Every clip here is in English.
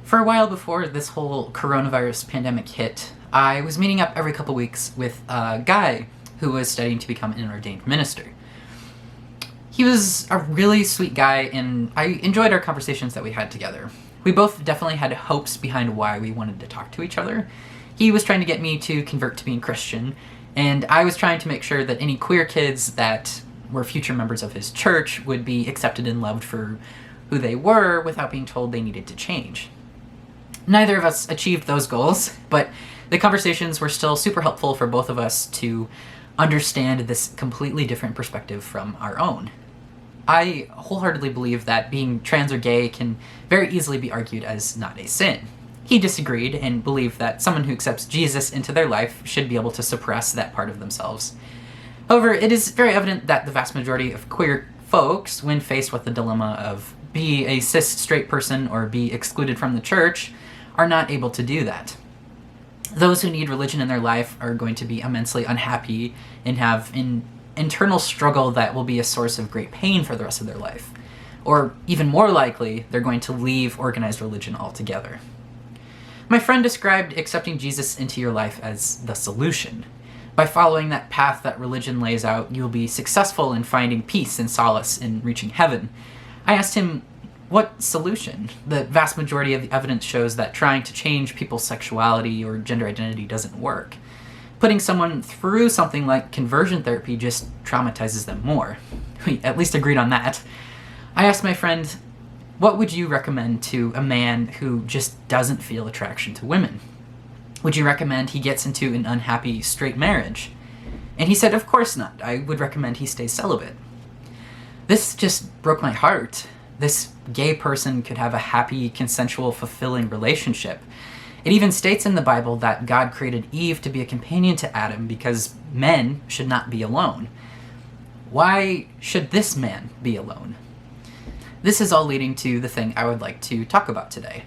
For a while before this whole coronavirus pandemic hit, I was meeting up every couple weeks with a guy who was studying to become an ordained minister. He was a really sweet guy, and I enjoyed our conversations that we had together. We both definitely had hopes behind why we wanted to talk to each other. He was trying to get me to convert to being Christian, and I was trying to make sure that any queer kids that were future members of his church would be accepted and loved for who they were without being told they needed to change. Neither of us achieved those goals, but the conversations were still super helpful for both of us to understand this completely different perspective from our own. I wholeheartedly believe that being trans or gay can very easily be argued as not a sin. He disagreed and believed that someone who accepts Jesus into their life should be able to suppress that part of themselves. However, it is very evident that the vast majority of queer folks, when faced with the dilemma of be a cis straight person or be excluded from the church, are not able to do that. Those who need religion in their life are going to be immensely unhappy and have an internal struggle that will be a source of great pain for the rest of their life. Or even more likely, they're going to leave organized religion altogether. My friend described accepting Jesus into your life as the solution. By following that path that religion lays out, you'll be successful in finding peace and solace in reaching heaven. I asked him, what solution? The vast majority of the evidence shows that trying to change people's sexuality or gender identity doesn't work. Putting someone through something like conversion therapy just traumatizes them more. We at least agreed on that. I asked my friend, what would you recommend to a man who just doesn't feel attraction to women? Would you recommend he gets into an unhappy straight marriage? And he said, of course not. I would recommend he stays celibate. This just broke my heart. This gay person could have a happy, consensual, fulfilling relationship. It even states in the Bible that God created Eve to be a companion to Adam because men should not be alone. Why should this man be alone? This is all leading to the thing I would like to talk about today.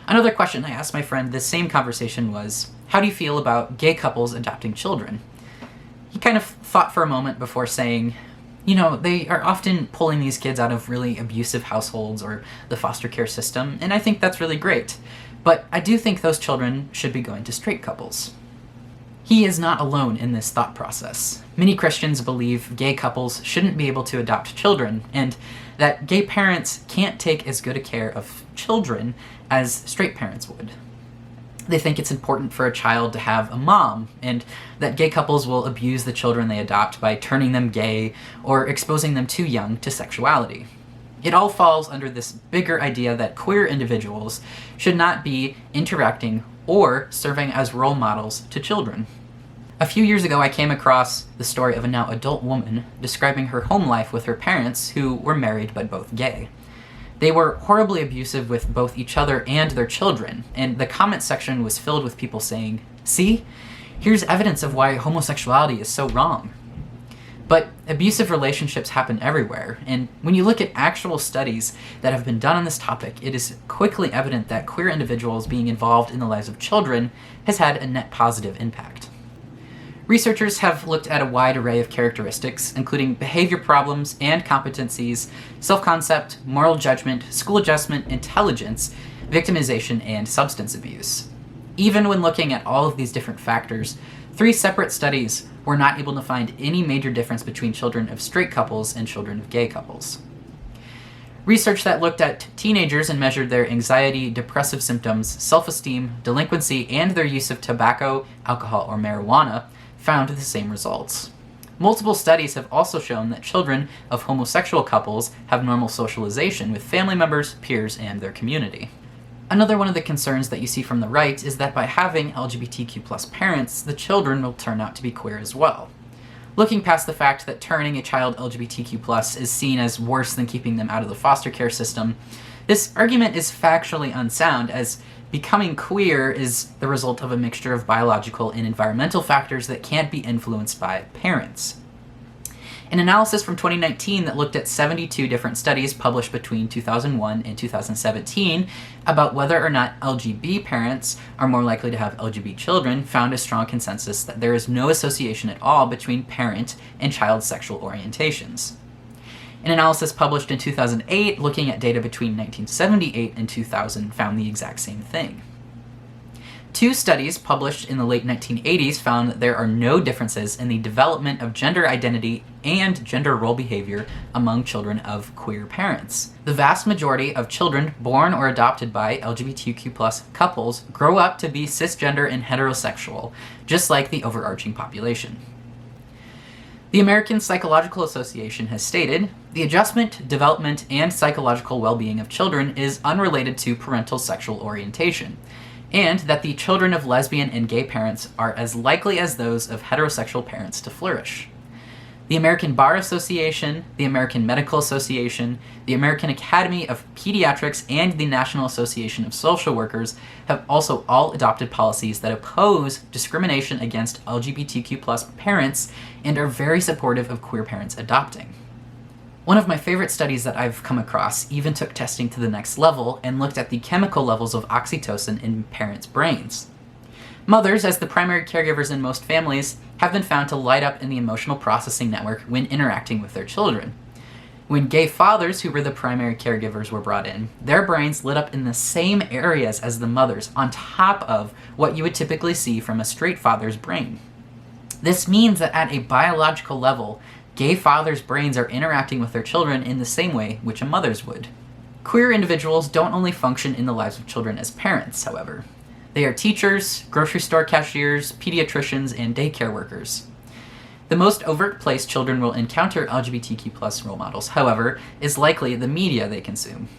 Another question I asked my friend this same conversation was, how do you feel about gay couples adopting children? He kind of thought for a moment before saying, they are often pulling these kids out of really abusive households or the foster care system, and I think that's really great. But I do think those children should be going to straight couples. He is not alone in this thought process. Many Christians believe gay couples shouldn't be able to adopt children, and that gay parents can't take as good a care of children as straight parents would. They think it's important for a child to have a mom, and that gay couples will abuse the children they adopt by turning them gay or exposing them too young to sexuality. It all falls under this bigger idea that queer individuals should not be interacting or serving as role models to children. A few years ago, I came across the story of a now adult woman describing her home life with her parents who were married but both gay. They were horribly abusive with both each other and their children, and the comment section was filled with people saying, "See, here's evidence of why homosexuality is so wrong." But abusive relationships happen everywhere, and when you look at actual studies that have been done on this topic, it is quickly evident that queer individuals being involved in the lives of children has had a net positive impact. Researchers have looked at a wide array of characteristics, including behavior problems and competencies, self-concept, moral judgment, school adjustment, intelligence, victimization, and substance abuse. Even when looking at all of these different factors, 3 separate studies were not able to find any major difference between children of straight couples and children of gay couples. Research that looked at teenagers and measured their anxiety, depressive symptoms, self-esteem, delinquency, and their use of tobacco, alcohol, or marijuana found the same results. Multiple studies have also shown that children of homosexual couples have normal socialization with family members, peers, and their community. Another one of the concerns that you see from the right is that by having LGBTQ+ parents, the children will turn out to be queer as well. Looking past the fact that turning a child LGBTQ+ is seen as worse than keeping them out of the foster care system, this argument is factually unsound, as becoming queer is the result of a mixture of biological and environmental factors that can't be influenced by parents. An analysis from 2019 that looked at 72 different studies published between 2001 and 2017 about whether or not LGB parents are more likely to have LGB children found a strong consensus that there is no association at all between parent and child sexual orientations. An analysis published in 2008 looking at data between 1978 and 2000 found the exact same thing. 2 studies published in the late 1980s found that there are no differences in the development of gender identity and gender role behavior among children of queer parents. The vast majority of children born or adopted by LGBTQ+ couples grow up to be cisgender and heterosexual, just like the overarching population. The American Psychological Association has stated, "The adjustment, development, and psychological well-being of children is unrelated to parental sexual orientation, and that the children of lesbian and gay parents are as likely as those of heterosexual parents to flourish." The American Bar Association, the American Medical Association, the American Academy of Pediatrics, and the National Association of Social Workers have also all adopted policies that oppose discrimination against LGBTQ+ parents and are very supportive of queer parents adopting. One of my favorite studies that I've come across even took testing to the next level and looked at the chemical levels of oxytocin in parents' brains. Mothers, as the primary caregivers in most families, have been found to light up in the emotional processing network when interacting with their children. When gay fathers, who were the primary caregivers, were brought in, their brains lit up in the same areas as the mothers, on top of what you would typically see from a straight father's brain. This means that at a biological level, gay fathers' brains are interacting with their children in the same way which a mother's would. Queer individuals don't only function in the lives of children as parents, however. They are teachers, grocery store cashiers, pediatricians, and daycare workers. The most overt place children will encounter LGBTQ+ role models, however, is likely the media they consume.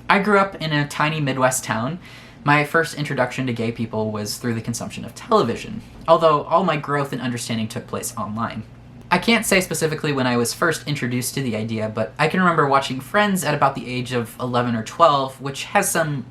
I grew up in a tiny Midwest town. My first introduction to gay people was through the consumption of television, although all my growth and understanding took place online. I can't say specifically when I was first introduced to the idea, but I can remember watching Friends at about the age of 11 or 12, which has some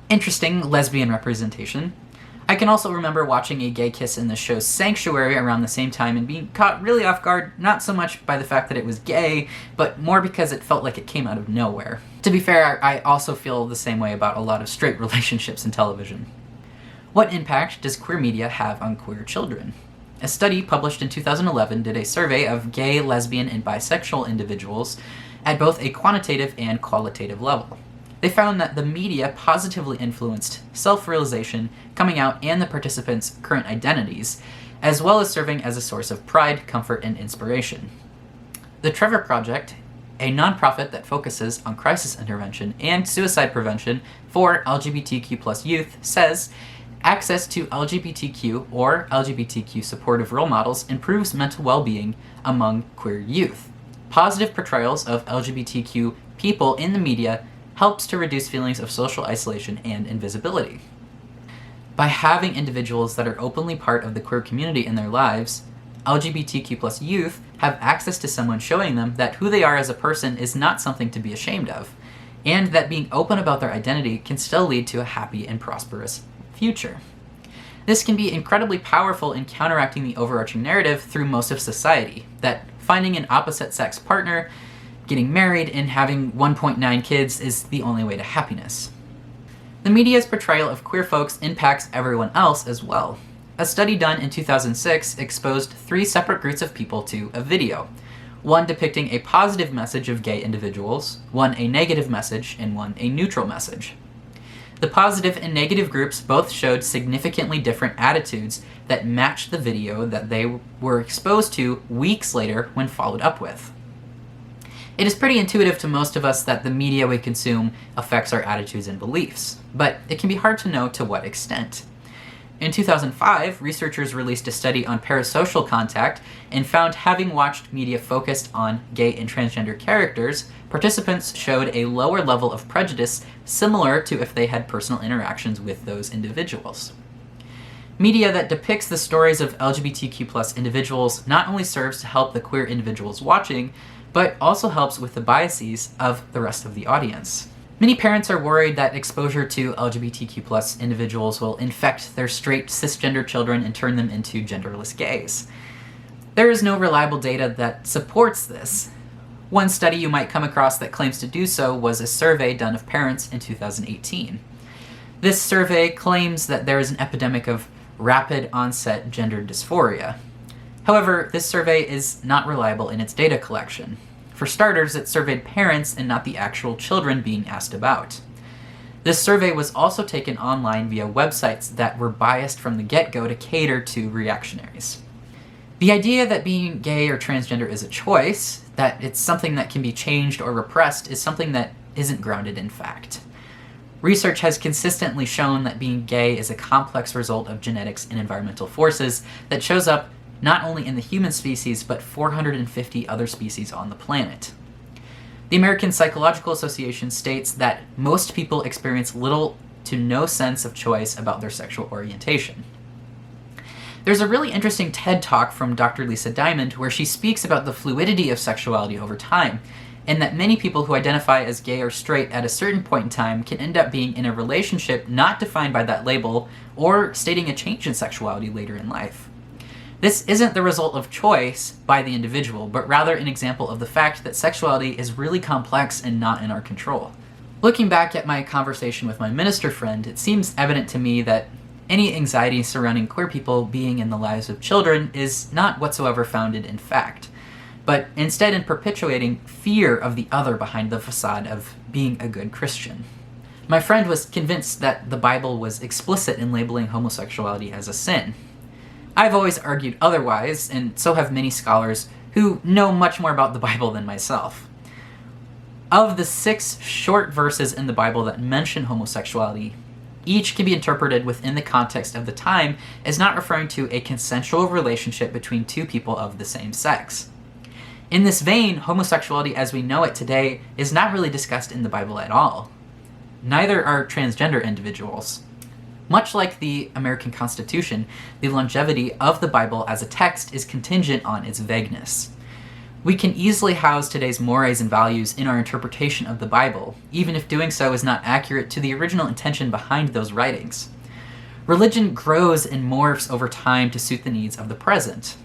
interesting lesbian representation. I can also remember watching a gay kiss in the show Sanctuary around the same time and being caught really off guard, not so much by the fact that it was gay, but more because it felt like it came out of nowhere. To be fair, I also feel the same way about a lot of straight relationships in television. What impact does queer media have on queer children? A study published in 2011 did a survey of gay, lesbian, and bisexual individuals at both a quantitative and qualitative level. They found that the media positively influenced self-realization, coming out, and the participants' current identities, as well as serving as a source of pride, comfort, and inspiration. The Trevor Project, a nonprofit that focuses on crisis intervention and suicide prevention for LGBTQ+ youth, says, access to LGBTQ or LGBTQ supportive role models improves mental well-being among queer youth. Positive portrayals of LGBTQ people in the media helps to reduce feelings of social isolation and invisibility. By having individuals that are openly part of the queer community in their lives, LGBTQ+ youth have access to someone showing them that who they are as a person is not something to be ashamed of, and that being open about their identity can still lead to a happy and prosperous future. This can be incredibly powerful in counteracting the overarching narrative through most of society, that finding an opposite-sex partner, getting married, and having 1.9 kids is the only way to happiness. The media's portrayal of queer folks impacts everyone else as well. A study done in 2006 exposed 3 separate groups of people to a video, one depicting a positive message of gay individuals, one a negative message, and one a neutral message. The positive and negative groups both showed significantly different attitudes that matched the video that they were exposed to weeks later when followed up with. It is pretty intuitive to most of us that the media we consume affects our attitudes and beliefs, but it can be hard to know to what extent. In 2005, researchers released a study on parasocial contact and found having watched media focused on gay and transgender characters, participants showed a lower level of prejudice similar to if they had personal interactions with those individuals. Media that depicts the stories of LGBTQ+ individuals not only serves to help the queer individuals watching, but also helps with the biases of the rest of the audience. Many parents are worried that exposure to LGBTQ+ individuals will infect their straight cisgender children and turn them into genderless gays. There is no reliable data that supports this. One study you might come across that claims to do so was a survey done of parents in 2018. This survey claims that there is an epidemic of rapid onset gender dysphoria. However, this survey is not reliable in its data collection. For starters, it surveyed parents and not the actual children being asked about. This survey was also taken online via websites that were biased from the get-go to cater to reactionaries. The idea that being gay or transgender is a choice, that it's something that can be changed or repressed, is something that isn't grounded in fact. Research has consistently shown that being gay is a complex result of genetics and environmental forces that shows up not only in the human species, but 450 other species on the planet. The American Psychological Association states that most people experience little to no sense of choice about their sexual orientation. There's a really interesting TED Talk from Dr. Lisa Diamond where she speaks about the fluidity of sexuality over time, and that many people who identify as gay or straight at a certain point in time can end up being in a relationship not defined by that label or stating a change in sexuality later in life. This isn't the result of choice by the individual, but rather an example of the fact that sexuality is really complex and not in our control. Looking back at my conversation with my minister friend, it seems evident to me that any anxiety surrounding queer people being in the lives of children is not whatsoever founded in fact, but instead in perpetuating fear of the other behind the facade of being a good Christian. My friend was convinced that the Bible was explicit in labeling homosexuality as a sin. I've always argued otherwise, and so have many scholars who know much more about the Bible than myself. Of the 6 short verses in the Bible that mention homosexuality, each can be interpreted within the context of the time as not referring to a consensual relationship between two people of the same sex. In this vein, homosexuality as we know it today is not really discussed in the Bible at all. Neither are transgender individuals. Much like the American Constitution, the longevity of the Bible as a text is contingent on its vagueness. We can easily house today's mores and values in our interpretation of the Bible, even if doing so is not accurate to the original intention behind those writings. Religion grows and morphs over time to suit the needs of the present.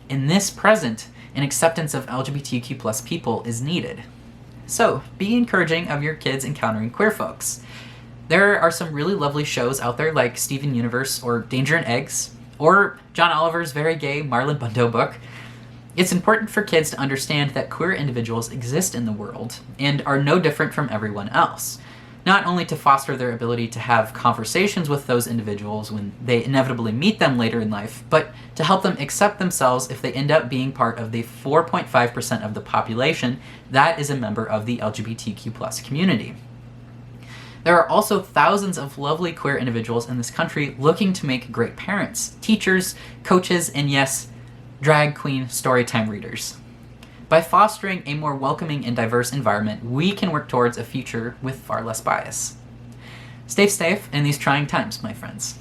In this present, an acceptance of LGBTQ+ people is needed. So, be encouraging of your kids encountering queer folks. There are some really lovely shows out there like Steven Universe or Danger and Eggs, or John Oliver's very gay Marlon Bundo book. It's important for kids to understand that queer individuals exist in the world and are no different from everyone else, not only to foster their ability to have conversations with those individuals when they inevitably meet them later in life, but to help them accept themselves if they end up being part of the 4.5% of the population that is a member of the LGBTQ+ community. There are also thousands of lovely queer individuals in this country looking to make great parents, teachers, coaches, and yes, drag queen storytime readers. By fostering a more welcoming and diverse environment, we can work towards a future with far less bias. Stay safe in these trying times, my friends.